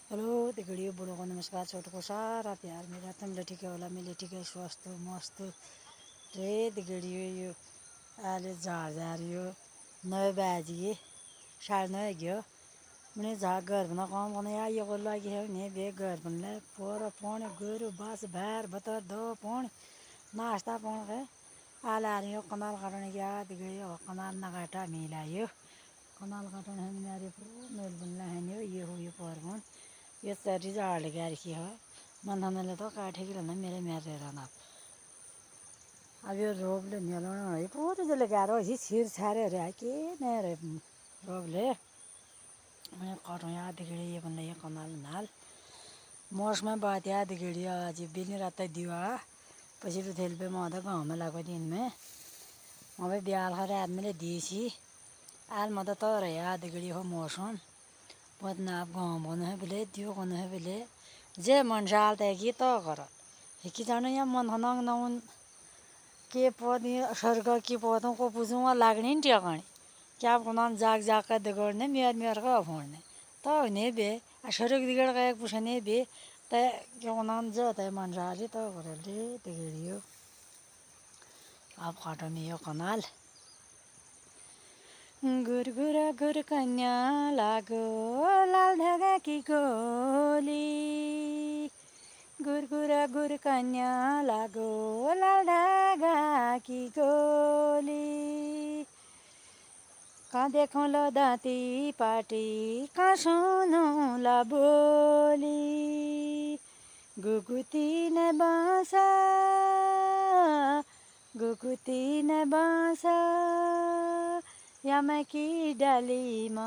Hello देखिए बुढ़ों को नमस्कार, छोटों को सारा प्यार मेरा। तुम ले ठीक है होला, मैं ठीक है, स्वस्थ मस्त रे। देखिए यो आले झाड़ जा रही हो 9 बजे 9:30 गयो मैंने झाड़ घर बना काम करने आई को लगी है ने बे घर बनला पोर पौने गोरु बस भार बतर दो पौन नाश्ता पौन है आला रही हो कनाल काटने गया देखिए कनाल नगाटा मिलायो कनाल काटने है मेरे पूरा मेल बनला है ये हो ये पर ये सारी झाड़ लगा रखी है मन तो काटे की रहना मेरे मेरे रहना अब यो रोगले मेलाउन है पूरे जसले गाह्रो है छिर छारे अरे के नहीं रे रोगले मैं कटो यहाँ दिखेड़ी ये बंदा ये कनाल नाल मौसम में बात याद दिखेड़ी आज बिल्ली रात दिवा पसी तो थेल पे मादा गाँव में लगो दिन में वहाँ ब्याल खा रात में ले देसी आल मदा तो रहे याद दिखेड़ी हो मौसम बहुत नाप गाँव बनो है बिले दियो बनो है बिले जे मन साल तय की तो करो कि जानो यहाँ मन हनंग नउन के पौधी स्वर्ग की पौधों को पूछूंगा लागनी नहीं टिकानी क्या नाम जाग जाग कर दिगड़ने मेर का फोड़ने तो नहीं बे स्वर्ग दिगड़ का एक पूछने बे तय क्यों नाम जो तय मन साली तो करे ले दिगड़ियो आप काटो में यो कनाल गुरगुरा गुर कन्या लागो लाल धागा की गोली गुरगुरा गुर कन्या लागो लाल धागा की गोली कहाँ देखौँ ल दाँती पाटी कहाँ सुनौँ ल बोली गुगुती न बाँसा गुगुती न बाँसा यमकी डालीमा